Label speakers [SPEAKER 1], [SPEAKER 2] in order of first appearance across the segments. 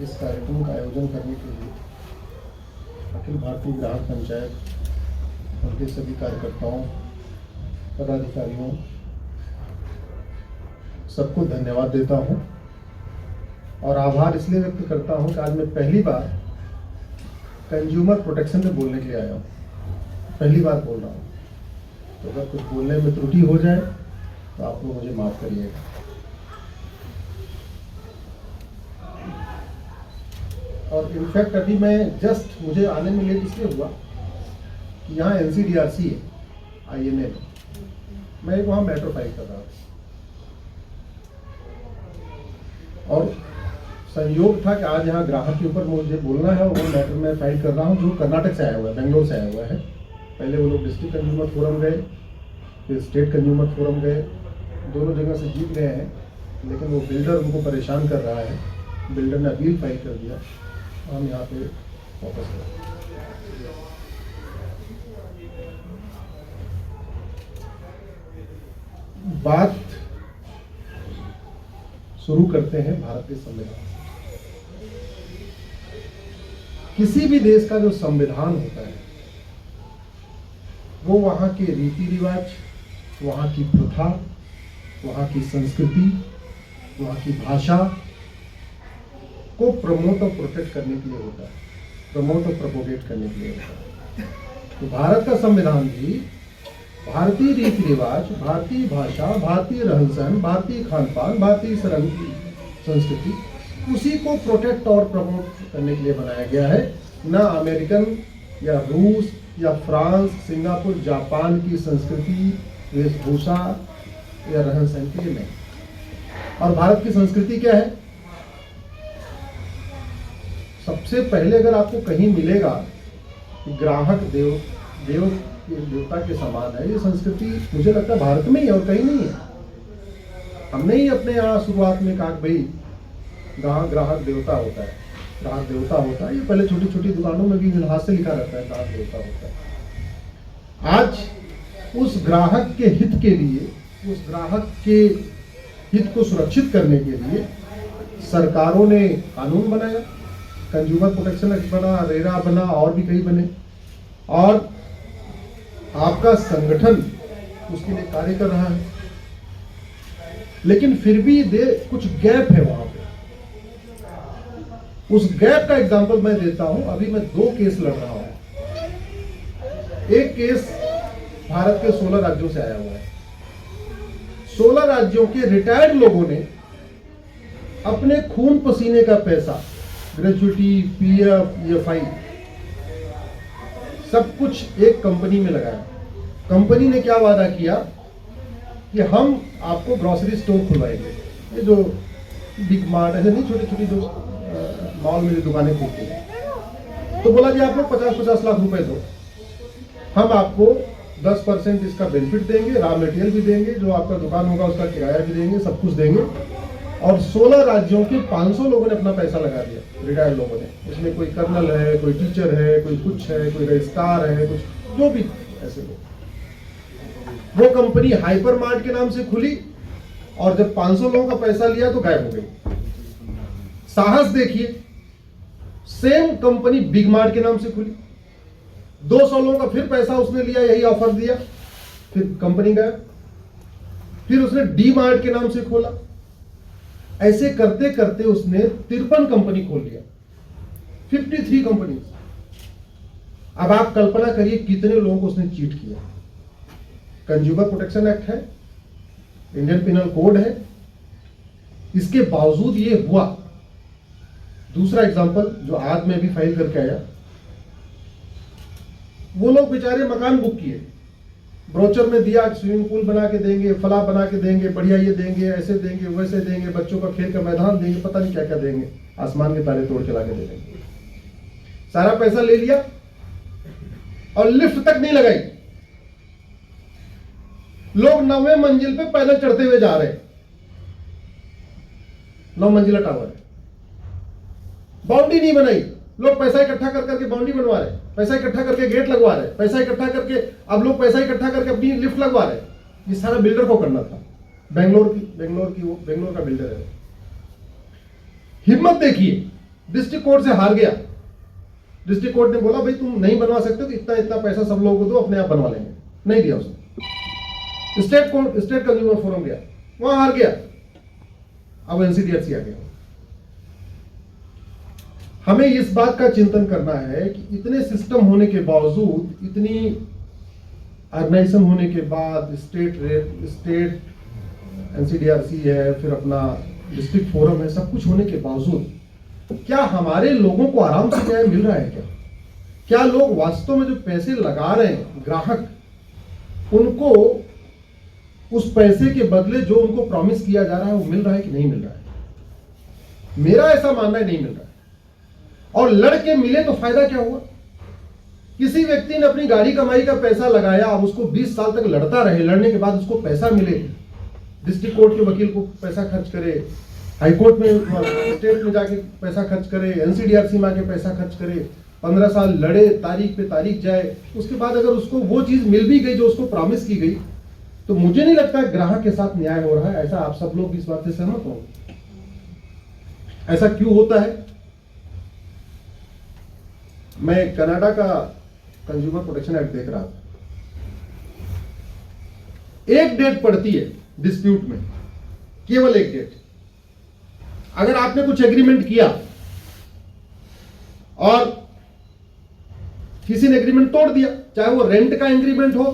[SPEAKER 1] इस कार्यक्रम का आयोजन करने के लिए अखिल भारतीय ग्राहक पंचायत, उनके सभी कार्यकर्ताओं, पदाधिकारियों, सबको धन्यवाद देता हूं और आभार इसलिए व्यक्त करता हूं कि आज मैं पहली बार कंज्यूमर प्रोटेक्शन में बोलने के लिए आया हूं। पहली बार बोल रहा हूं, तो अगर कुछ बोलने में त्रुटि हो जाए तो आप लोग मुझे माफ करिएगा। और इनफैक्ट अभी मैं मुझे आने में लेट इसलिए हुआ कि यहाँ NCDRC है INA में, मैं वहाँ मैटर फाइल कर रहा था और संयोग था कि आज यहाँ ग्राहक के ऊपर मुझे बोलना है और वो मैटर मैं फाइल कर रहा हूँ जो कर्नाटक से आया हुआ है, बेंगलोर से आया हुआ है। पहले वो लोग डिस्ट्रिक्ट कंज्यूमर फोरम गए, फिर स्टेट कंज्यूमर फोरम गए, दोनों जगह से जीत गए हैं, लेकिन वो बिल्डर उनको परेशान कर रहा है। बिल्डर ने अपील फाइल कर दिया, हम यहाँ पे वापस गए। बात शुरू करते हैं भारत के संविधान। किसी भी देश का जो संविधान होता है वो वहाँ के रीति रिवाज, वहाँ की प्रथा, वहाँ की संस्कृति, वहाँ की भाषा को प्रमोट और प्रोटेक्ट करने के लिए होता है, प्रमोट और प्रोपोगेट करने के लिए होता है। तो भारत का संविधान भी भारतीय रीति रिवाज, भारतीय भाषा, भारतीय रहन सहन, भारतीय खान पान, भारतीय संस्कृति, उसी को प्रोटेक्ट और प्रमोट करने के लिए बनाया गया है, ना अमेरिकन या रूस या फ्रांस, सिंगापुर, जापान की संस्कृति, वेशभूषा या रहन सहन के लिए नहीं। और भारत की संस्कृति क्या है? सबसे पहले अगर आपको कहीं मिलेगा कि ग्राहक देवता के समान है, ये संस्कृति मुझे लगता है भारत में ही है और कहीं नहीं है। हमने ही अपने यहाँ शुरुआत में कहा भाई ग्राहक देवता होता है, ग्राहक देवता होता है। ये पहले छोटी छोटी दुकानों में भी हाथ से लिखा रहता है ग्राहक देवता होता है। आज उस ग्राहक के हित के लिए, उस ग्राहक के हित को सुरक्षित करने के लिए सरकारों ने कानून बनाया, कंज्यूमर प्रोटेक्शन एक्ट बना, रेरा बना और भी कई बने, और आपका संगठन उसके लिए कार्य कर रहा है। लेकिन फिर भी कुछ गैप है वहां पे। उस गैप का एग्जांपल मैं देता हूं। अभी मैं 2 केस लड़ रहा हूं। एक केस भारत के 16 राज्यों से आया हुआ है। 16 राज्यों के रिटायर्ड लोगों ने अपने खून पसीने का पैसा, ग्रेजुइटी, PF, EFI, सब कुछ एक कंपनी में लगाया। कंपनी ने क्या वादा किया कि हम आपको ग्रोसरी स्टोर खुलवाएंगे। ये जो बिग मार्ट ऐसे नहीं, छोटी छोटी जो मॉल में दुकानें खुलती हैं, तो बोला जी आप लोग 50-50 लाख रुपए दो, हम आपको 10% इसका बेनिफिट देंगे, रॉ मटेरियल भी देंगे, जो आपका दुकान होगा उसका किराया भी देंगे, सब कुछ देंगे। और 16 राज्यों के 500 लोगों ने अपना पैसा लगा दिया, रिटायर्ड लोगों ने। इसमें कोई कर्नल है, कोई टीचर है, कोई कुछ है, कोई रजिस्ट्रार है, कुछ जो भी ऐसे लोग। वो कंपनी हाइपर मार्ट के नाम से खुली और जब 500 लोगों का पैसा लिया तो गायब हो गई। साहस देखिए, सेम कंपनी बिग मार्ट के नाम से खुली, 200 लोगों का फिर पैसा उसने लिया, यही ऑफर दिया, फिर कंपनी गायब। फिर उसने डी मार्ट के नाम से खोला। ऐसे करते करते उसने 53 कंपनी खोल लिया, 53 कंपनी। अब आप कल्पना करिए कितने लोगों को उसने चीट किया। कंज्यूमर प्रोटेक्शन एक्ट है, इंडियन पिनल कोड है, इसके बावजूद ये हुआ। दूसरा एग्जांपल जो आज मैं भी फाइल करके आया, वो लोग बेचारे मकान बुक किए, ब्रोचर में दिया स्विमिंग पूल बना के देंगे, फला बना के देंगे, बढ़िया ये देंगे, ऐसे देंगे, वैसे देंगे, बच्चों का खेल का मैदान देंगे, पता नहीं क्या क्या देंगे, आसमान के तारे तोड़ के लाके दे देंगे। सारा पैसा ले लिया और लिफ्ट तक नहीं लगाई। लोग 9वें मंजिल पे पैदल चढ़ते हुए जा रहे हैं। 9 मंजिला टावर है, बाउंड्री नहीं बनाई। लोग पैसा इकट्ठा कर करके बाउंड्री बनवा रहे, पैसा इकट्ठा करके गेट लगवा रहे, पैसा इकट्ठा करके अब लोग पैसा इकट्ठा करके अपनी लिफ्ट लगवा रहे। ये सारा बिल्डर को करना था। बेंगलोर का बिल्डर है। हिम्मत देखिए, डिस्ट्रिक्ट कोर्ट से हार गया। डिस्ट्रिक्ट कोर्ट ने बोला भाई तुम नहीं बनवा सकते तो इतना इतना पैसा सब लोगों को दो, अपने आप बनवा लेंगे। नहीं दिया उसने। स्टेट कंज्यूमर फोरम गया, वहां हार गया। अब एनसीडीआरसी आ गया। हमें इस बात का चिंतन करना है कि इतने सिस्टम होने के बावजूद, इतनी ऑर्गेनाइजेशन होने के बाद, स्टेट एनसीडीआरसी है, फिर अपना डिस्ट्रिक्ट फोरम है, सब कुछ होने के बावजूद क्या हमारे लोगों को आराम से न्याय मिल रहा है? क्या लोग वास्तव में जो पैसे लगा रहे हैं ग्राहक, उनको उस पैसे के बदले जो उनको प्रॉमिस किया जा रहा है वो मिल रहा है कि नहीं मिल रहा है? मेरा ऐसा मानना है नहीं मिल रहा है। और लड़के मिले तो फायदा क्या हुआ? किसी व्यक्ति ने अपनी गाड़ी कमाई का पैसा लगाया, अब उसको 20 साल तक लड़ता रहे, लड़ने के बाद उसको पैसा मिले, डिस्ट्रिक्ट कोर्ट के वकील को पैसा खर्च करे, हाईकोर्ट में स्टेट में जाके पैसा खर्च करे, एनसीडीआरसी में आके पैसा खर्च करे, 15 साल लड़े, तारीख पे तारीख जाए, उसके बाद अगर उसको वो चीज मिल भी गई जो उसको प्रॉमिस की गई, तो मुझे नहीं लगता ग्राहक के साथ न्याय हो रहा है। ऐसा आप सब लोग इस बात से सहमत होंगे? ऐसा क्यों होता है? मैं कनाडा का कंज्यूमर प्रोटेक्शन एक्ट देख रहा था। एक डेट पड़ती है डिस्प्यूट में, केवल एक डेट। अगर आपने कुछ एग्रीमेंट किया और किसी ने एग्रीमेंट तोड़ दिया, चाहे वो रेंट का एग्रीमेंट हो,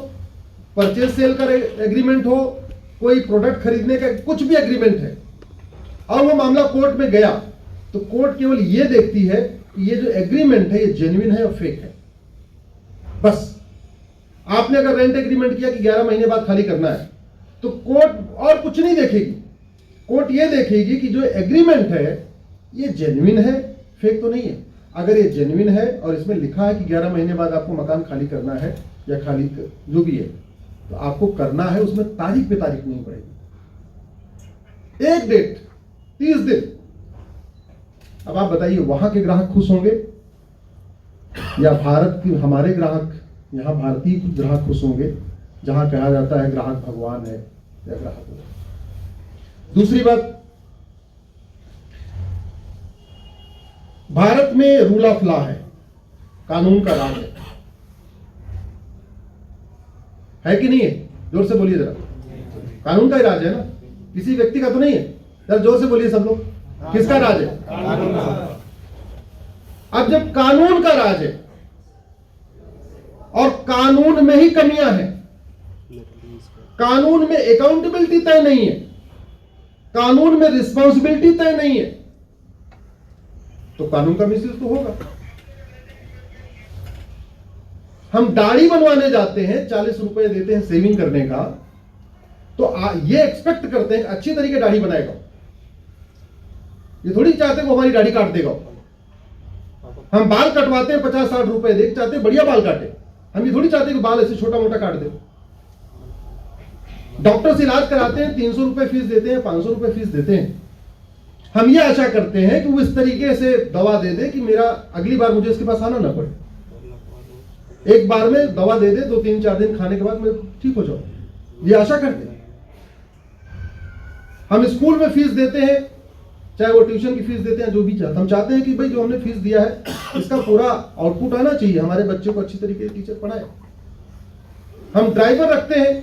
[SPEAKER 1] परचेज सेल का एग्रीमेंट हो, कोई प्रोडक्ट खरीदने का कुछ भी एग्रीमेंट है, और वो मामला कोर्ट में गया, तो कोर्ट केवल ये देखती है कि ये जो एग्रीमेंट है ये जेन्युइन है या फेक है। बस आपने अगर रेंट एग्रीमेंट किया कि 11 महीने बाद खाली करना है, तो कोर्ट और कुछ नहीं देखेगी। कोर्ट ये देखेगी कि जो एग्रीमेंट है ये जेन्युइन है, फेक तो नहीं है। अगर ये जेन्युइन है और इसमें लिखा है कि 11 महीने बाद आपको मकान खाली करना है या खाली जो भी है, तो आपको करना है, उसमें तारीख पे तारीख नहीं पड़ेगी। एक डेट 30 दिन। अब आप बताइए वहां के ग्राहक खुश होंगे या भारत की हमारे ग्राहक, यहां भारतीय ग्राहक खुश होंगे, जहां कहा जाता है ग्राहक भगवान है या ग्राहक है। दूसरी बात, भारत में रूल ऑफ लॉ है, कानून का राज है कि नहीं है? जोर से बोलिए जरा। कानून का ही राज है ना, किसी व्यक्ति का तो नहीं है। जरा जोर से बोलिए सब लोग, किसका राज है? अब जब कानून का राज है और कानून में ही कमियां हैं, कानून में अकाउंटेबिलिटी तय नहीं है, कानून में रिस्पॉन्सिबिलिटी तय नहीं है, तो कानून का मिसयूज तो होगा। हम दाढ़ी बनवाने जाते हैं, 40 रुपए देते हैं सेविंग करने का, तो ये एक्सपेक्ट करते हैं कि अच्छी तरीके दाढ़ी बनाएगा। ये थोड़ी चाहते वो हमारी दाढ़ी काट देगा। हम बाल कटवाते हैं 50-60 रुपए दे, चाहते बढ़िया बाल काटे। हम ये थोड़ी चाहते कि बाल ऐसे छोटा मोटा काट दे। डॉक्टर से इलाज कराते हैं, 300 रुपए फीस देते हैं, 500 रुपए फीस देते हैं। हम ये आशा करते हैं कि वो इस तरीके से दवा दे दे कि मेरा अगली बार मुझे इसके पास आना ना पड़े। एक बार में दवा दे दे, 2-3-4 दिन खाने के बाद मैं ठीक हो जाऊं, ये आशा करते हैं। हम स्कूल में फीस देते हैं, चाहे वो ट्यूशन की फीस देते हैं, जो भी चाहते, हम चाहते हैं कि भाई जो हमने फीस दिया है इसका पूरा आउटपुट आना चाहिए, हमारे बच्चों को अच्छी तरीके से टीचर पढ़ाए। हम ड्राइवर रखते हैं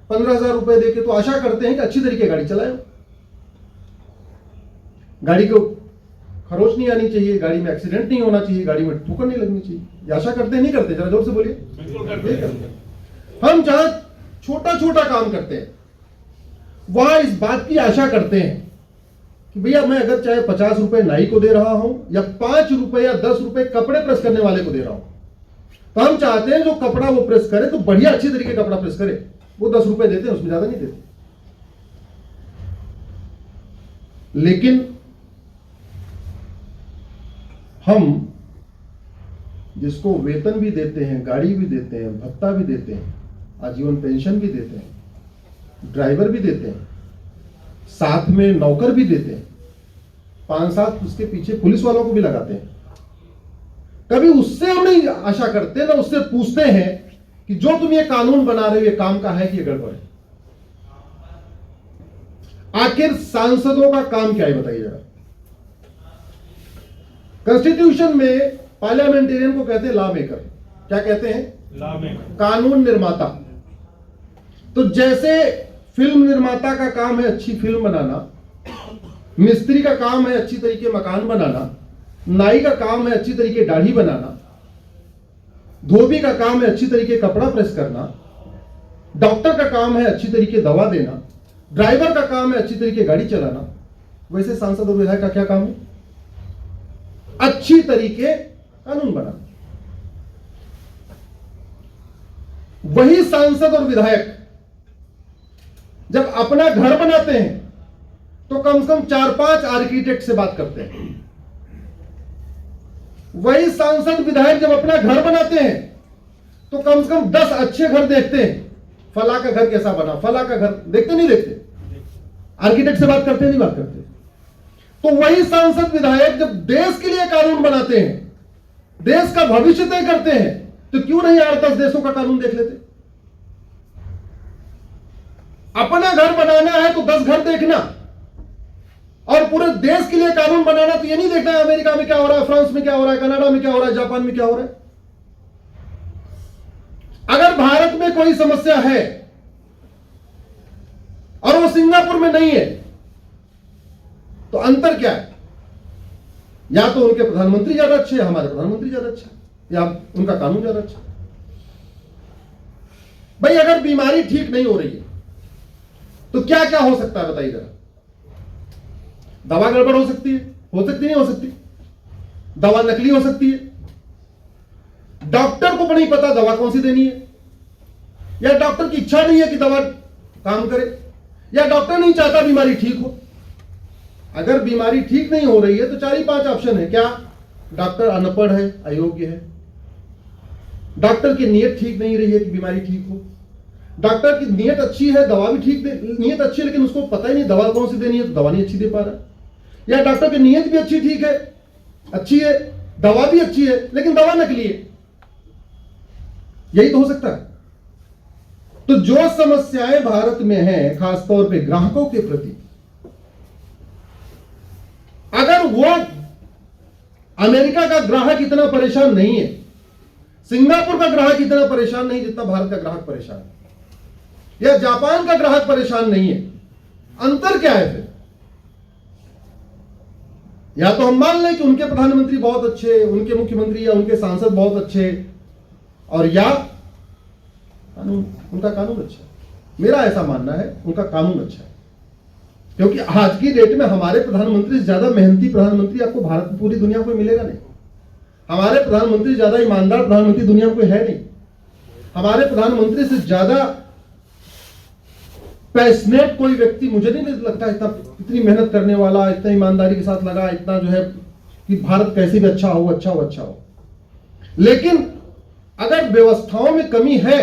[SPEAKER 1] 15,000 रुपए देके, तो आशा करते हैं कि अच्छी तरीके गाड़ी चलाए, गाड़ी को खरोच नहीं आनी चाहिए, गाड़ी में एक्सीडेंट नहीं होना चाहिए, गाड़ी में ठोकर नहीं लगनी चाहिए। ये आशा करते हैं नहीं करते? जरा जोर से बोलिए। हम जहां छोटा छोटा काम करते हैं वहां इस बात की आशा करते हैं कि भैया मैं अगर चाहे 50 रुपए नाई को दे रहा हूं या 5 रुपए या 10 रुपए कपड़े प्रेस करने वाले को दे रहा हूं, तो हम चाहते हैं जो कपड़ा वो प्रेस करे तो बढ़िया अच्छी तरीके कपड़ा प्रेस करे। वो 10 रुपए देते हैं, उसमें ज्यादा नहीं देते। लेकिन हम जिसको वेतन भी देते हैं, गाड़ी भी देते हैं, भत्ता भी देते हैं, आजीवन पेंशन भी देते हैं, ड्राइवर भी देते हैं, साथ में नौकर भी देते हैं, 5-7 उसके पीछे पुलिस वालों को भी लगाते हैं, कभी उससे हम नहीं आशा करते ना उससे पूछते हैं कि जो तुम ये कानून बना रहे हो ये काम का है कि ये गड़बड़ है। आखिर सांसदों का काम क्या है बताइए जरा। कॉन्स्टिट्यूशन में पार्लियामेंटेरियन को कहते हैं लॉ मेकर। क्या कहते हैं?
[SPEAKER 2] लॉ मेकर,
[SPEAKER 1] कानून निर्माता। तो जैसे फिल्म निर्माता का काम है अच्छी फिल्म बनाना, मिस्त्री का काम है अच्छी तरीके मकान बनाना, नाई का काम है अच्छी तरीके दाढ़ी बनाना, धोबी का काम है अच्छी तरीके कपड़ा प्रेस करना, डॉक्टर का काम है अच्छी तरीके दवा देना, ड्राइवर का काम है अच्छी तरीके गाड़ी चलाना, वैसे सांसद और विधायक का क्या काम है? अच्छी तरीके कानून बनाना। वही सांसद और विधायक जब अपना घर बनाते हैं तो कम से कम 4-5 आर्किटेक्ट से बात करते हैं। वही सांसद विधायक जब अपना घर बनाते हैं तो कम से कम 10 अच्छे घर देखते हैं। फला का घर कैसा बना, फला का घर देखते नहीं देखते? आर्किटेक्ट से बात करते नहीं बात करते? तो वही सांसद विधायक जब देश के लिए कानून बनाते हैं, देश का भविष्य तय करते हैं, तो क्यों नहीं 8-10 देशों का कानून देख लेते? अपना घर बनाना है तो 10 घर देखना, और पूरे देश के लिए कानून बनाना तो ये नहीं देखना है अमेरिका में क्या हो रहा है, फ्रांस में क्या हो रहा है, कनाडा में क्या हो रहा है, जापान में क्या हो रहा है। अगर भारत में कोई समस्या है और वो सिंगापुर में नहीं है तो अंतर क्या है? या तो उनके प्रधानमंत्री ज्यादा अच्छे हैं, हमारे प्रधानमंत्री ज्यादा अच्छा है, या उनका कानून ज्यादा अच्छा है। भाई अगर बीमारी ठीक नहीं हो रही है तो क्या क्या हो सकता है बताइए जरा? दवा गड़बड़ हो सकती है, नहीं हो सकती? दवा नकली हो सकती है, डॉक्टर को नहीं पता दवा कौन सी देनी है, या डॉक्टर की इच्छा नहीं है कि दवा काम करे, या डॉक्टर नहीं चाहता बीमारी ठीक हो। अगर बीमारी ठीक नहीं हो रही है तो 4-5 ऑप्शन है। क्या? डॉक्टर अनपढ़ है, अयोग्य है, डॉक्टर की नीयत ठीक नहीं रही है कि बीमारी ठीक हो, डॉक्टर की नीयत अच्छी है, दवा भी ठीक नीयत अच्छी है लेकिन उसको पता ही नहीं दवा कौन सी देनी है तो दवा नहीं अच्छी दे पा रहा, या डॉक्टर की नीयत भी अच्छी ठीक है, अच्छी है, दवा भी अच्छी है लेकिन दवा नकली है। यही तो हो सकता है। तो जो समस्याएं भारत में हैं खासतौर पे ग्राहकों के प्रति, अगर वो अमेरिका का ग्राहक इतना परेशान नहीं है, सिंगापुर का ग्राहक इतना परेशान नहीं जितना भारत का ग्राहक परेशान है, या जापान का ग्राहक परेशान नहीं है, अंतर क्या है फिर? या तो हम मान लें कि उनके प्रधानमंत्री बहुत अच्छे, उनके मुख्यमंत्री या उनके सांसद बहुत अच्छे, और या उनका कानून अच्छा है। मेरा ऐसा मानना है उनका कानून अच्छा है, क्योंकि आज की डेट में हमारे प्रधानमंत्री से ज्यादा मेहनती प्रधानमंत्री आपको भारत में पूरी दुनिया को मिलेगा नहीं। हमारे प्रधानमंत्री ज्यादा ईमानदार प्रधानमंत्री दुनिया में कोई है नहीं। हमारे प्रधानमंत्री से ज्यादा पैशनेट कोई व्यक्ति मुझे नहीं लगता इतनी मेहनत करने वाला, इतना ईमानदारी के साथ लगा, इतना जो है कि भारत कैसे भी अच्छा हो। लेकिन अगर व्यवस्थाओं में कमी है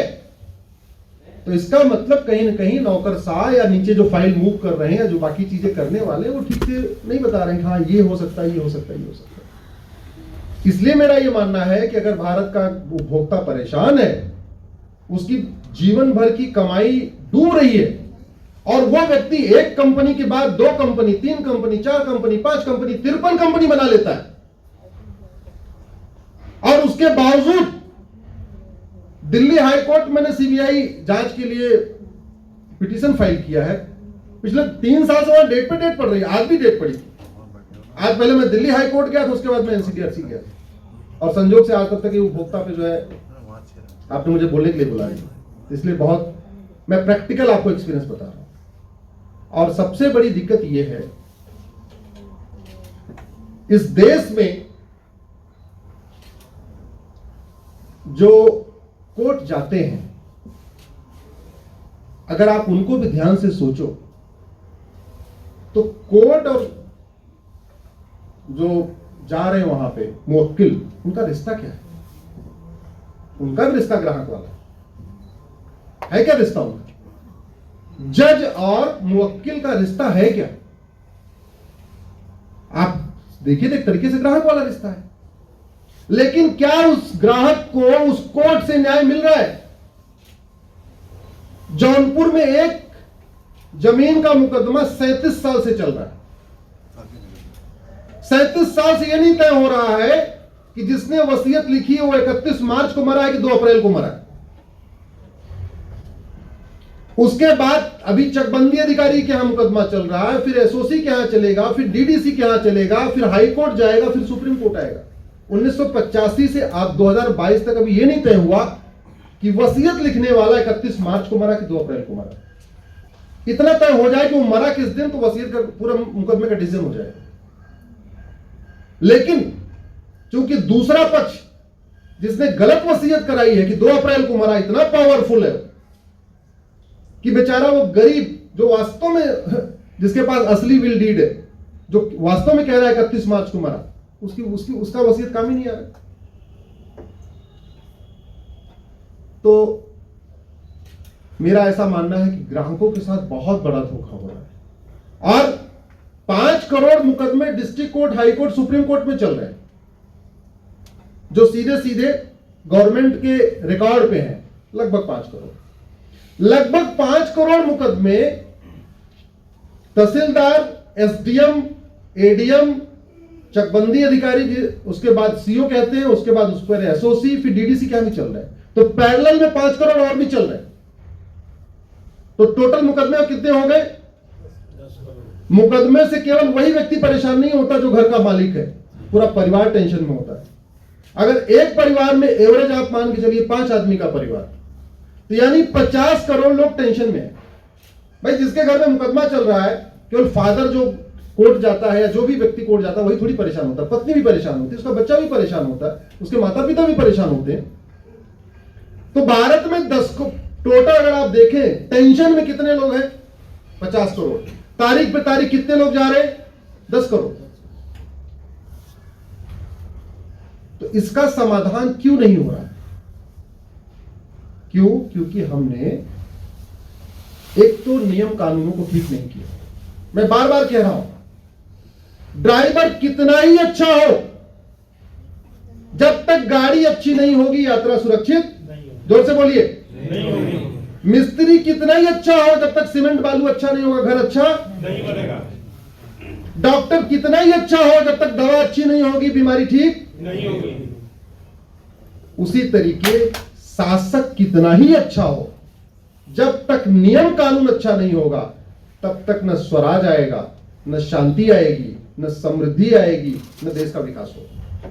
[SPEAKER 1] तो इसका मतलब कहीं ना कहीं नौकरशाह या नीचे जो फाइल मूव कर रहे हैं या जो बाकी चीजें करने वाले वो ठीक से नहीं बता रहे हैं हाँ ये हो सकता है, ये हो सकता है, ये हो सकता है। इसलिए मेरा ये मानना है कि अगर भारत का उपभोक्ता परेशान है, उसकी जीवन भर की कमाई डूब रही है, और वो व्यक्ति एक कंपनी के बाद 2 company, 3 company, 4 company, 5 company, 53 company बना लेता है, और उसके बावजूद दिल्ली हाई कोर्ट मैंने सीबीआई जांच के लिए पिटीशन फाइल किया है। पिछले 3 साल से वहां डेट पे डेट पड़ रही है, आज भी डेट पड़ी। आज पहले मैं दिल्ली हाई कोर्ट गया था, उसके बाद मैं एनसीडीआरसी गया, और संजोग से आज तक उपभोक्ता पे जो है आपने मुझे बोलने के लिए बुलाया, इसलिए बहुत मैं प्रैक्टिकल आपको एक्सपीरियंस बता रहा हूं। और सबसे बड़ी दिक्कत यह है इस देश में जो कोर्ट जाते हैं, अगर आप उनको भी ध्यान से सोचो तो कोर्ट और जो जा रहे हैं वहां पे मुवक्किल, उनका रिश्ता क्या है? उनका भी रिश्ता ग्राहक वाला है क्या? रिश्ता उनका जज और मुवक्किल का रिश्ता है क्या? आप देखिए, एक तरीके से ग्राहक वाला रिश्ता है, लेकिन क्या उस ग्राहक को उस कोर्ट से न्याय मिल रहा है? जौनपुर में एक जमीन का मुकदमा 37 साल से चल रहा है। 37 साल से यह नहीं तय हो रहा है कि जिसने वसीयत लिखी है वो 31 मार्च को मरा है कि 2 अप्रैल को मरा है। उसके बाद अभी चकबंदी अधिकारी के यहां मुकदमा चल रहा है, फिर एसओसी के यहां चलेगा, फिर डीडीसी के यहां चलेगा, फिर हाई कोर्ट जाएगा, फिर सुप्रीम कोर्ट आएगा। 1985 से आप 2022 तक अभी यह नहीं तय हुआ कि वसीयत लिखने वाला 31 मार्च को मरा कि 2 अप्रैल को मरा। इतना तय हो जाए कि वो मरा किस दिन, तो वसीयत का पूरा मुकदमे का डिसीजन हो जाएगा। लेकिन चूंकि दूसरा पक्ष जिसने गलत वसीयत कराई है कि 2 अप्रैल को मरा, इतना पावरफुल है कि बेचारा वो गरीब जो वास्तव में, जिसके पास असली विल डीड है, जो वास्तव में कह रहा है 31 मार्च को मरा, उसका वसीयत काम ही नहीं आ रहा। तो मेरा ऐसा मानना है कि ग्राहकों के साथ बहुत बड़ा धोखा हो रहा है और 5 करोड़ मुकदमे district court, high court, supreme court में चल रहे हैं जो सीधे सीधे गवर्नमेंट के रिकॉर्ड पे हैं। लगभग 5 करोड़ मुकदमे तहसीलदार, एसडीएम, एडीएम, चकबंदी अधिकारी, उसके बाद सीओ कहते हैं, उसके बाद उस पर एसओसी, फिर डीडीसी क्या भी चल रहा है। तो पैरेलल में 5 करोड़ और भी चल रहे हैं। तो टोटल मुकदमे कितने हो गए? 10 करोड़। मुकदमे से केवल वही व्यक्ति परेशान नहीं होता जो घर का मालिक है, पूरा परिवार टेंशन में होता है। अगर एक परिवार में एवरेज आप मान के चलिए 5 आदमी का परिवार, तो यानी 50 करोड़ लोग टेंशन में है। भाई जिसके घर में मुकदमा चल रहा है, केवल फादर जो कोर्ट जाता है या जो भी व्यक्ति कोर्ट जाता है वही थोड़ी परेशान होता है, पत्नी भी परेशान होती है, उसका बच्चा भी परेशान होता है, उसके माता पिता भी परेशान होते हैं। तो भारत में 10 को टोटल अगर आप देखें टेंशन में कितने लोग हैं? 50 करोड़। तारीख पे तारीख कितने लोग जा रहे हैं? 10 करोड़। तो इसका समाधान क्यों नहीं हो रहा है? क्यों? क्योंकि हमने एक तो नियम कानूनों को ठीक नहीं किया। मैं बार बार कह रहा हूं, ड्राइवर कितना ही अच्छा हो, जब तक गाड़ी अच्छी नहीं होगी यात्रा सुरक्षित नहीं होगी। जोर से बोलिए, नहीं होगी। मिस्त्री कितना ही अच्छा हो, जब तक सीमेंट बालू अच्छा नहीं होगा घर अच्छा नहीं बनेगा। डॉक्टर कितना ही अच्छा हो, जब तक दवा अच्छी नहीं होगी बीमारी ठीक नहीं होगी। उसी तरीके शासक कितना ही अच्छा हो, जब तक नियम कानून अच्छा नहीं होगा तब तक न स्वराज आएगा, न शांति आएगी, न समृद्धि आएगी, न देश का विकास होगा।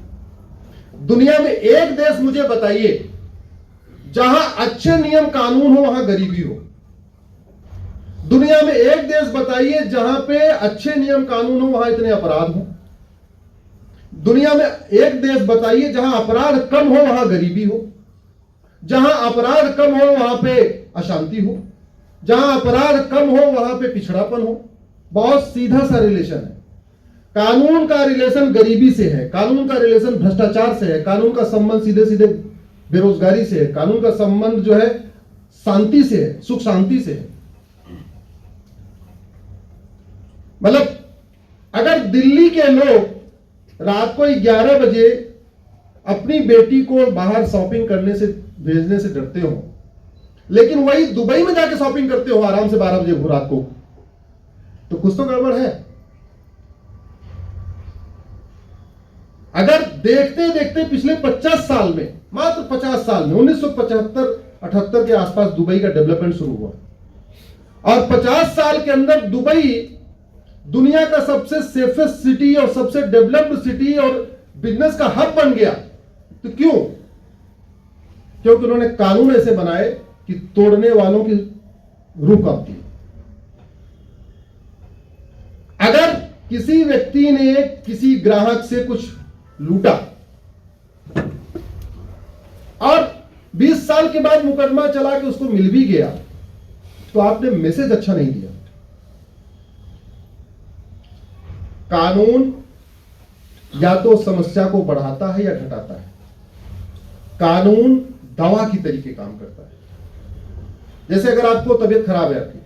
[SPEAKER 1] दुनिया में एक देश मुझे बताइए जहां अच्छे नियम कानून हो वहां गरीबी हो। दुनिया में एक देश बताइए जहां पे अच्छे नियम कानून हो वहां इतने अपराध हो। दुनिया में एक देश बताइए जहां अपराध कम हो वहां गरीबी हो, जहां अपराध कम हो वहां पे अशांति हो, जहां अपराध कम हो वहां पे पिछड़ापन हो। बहुत सीधा सा रिलेशन है। कानून का रिलेशन गरीबी से है, कानून का रिलेशन भ्रष्टाचार से है, कानून का संबंध सीधे सीधे बेरोजगारी से है, कानून का संबंध जो है शांति से है, सुख शांति से है। मतलब अगर दिल्ली के लोग रात को 11 बजे अपनी बेटी को बाहर शॉपिंग करने से भेजने से डरते हो, लेकिन वही दुबई में जाके शॉपिंग करते हो आराम से 12 बजे रात को, तो कुछ तो गड़बड़ है। अगर देखते देखते पिछले 50 साल में, मात्र 50 साल में 1975-78 के आसपास दुबई का डेवलपमेंट शुरू हुआ और 50 साल के अंदर दुबई दुनिया का सबसे सेफेस्ट सिटी और सबसे डेवलप्ड सिटी और बिजनेस का हब बन गया। तो क्यों? क्योंकि उन्होंने कानून ऐसे बनाए कि तोड़ने वालों की रूह कांपती। अगर किसी व्यक्ति ने किसी ग्राहक से कुछ लूटा और 20 साल के बाद मुकदमा चला के उसको मिल भी गया, तो आपने मैसेज अच्छा नहीं दिया। कानून या तो समस्या को बढ़ाता है या घटाता है। कानून दवा की तरीके काम करता है। जैसे अगर आपको तबीयत खराब है आपकी,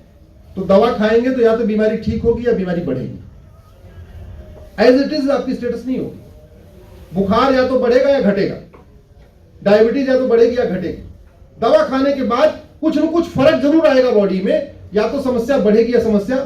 [SPEAKER 1] तो दवा खाएंगे तो या तो बीमारी ठीक होगी या बीमारी बढ़ेगी। एज इट इज आपकी स्टेटस नहीं होगी। बुखार या तो बढ़ेगा या घटेगा, डायबिटीज या तो बढ़ेगी या घटेगी। दवा खाने के बाद कुछ न कुछ फर्क जरूर आएगा बॉडी में, या तो समस्या बढ़ेगी या समस्या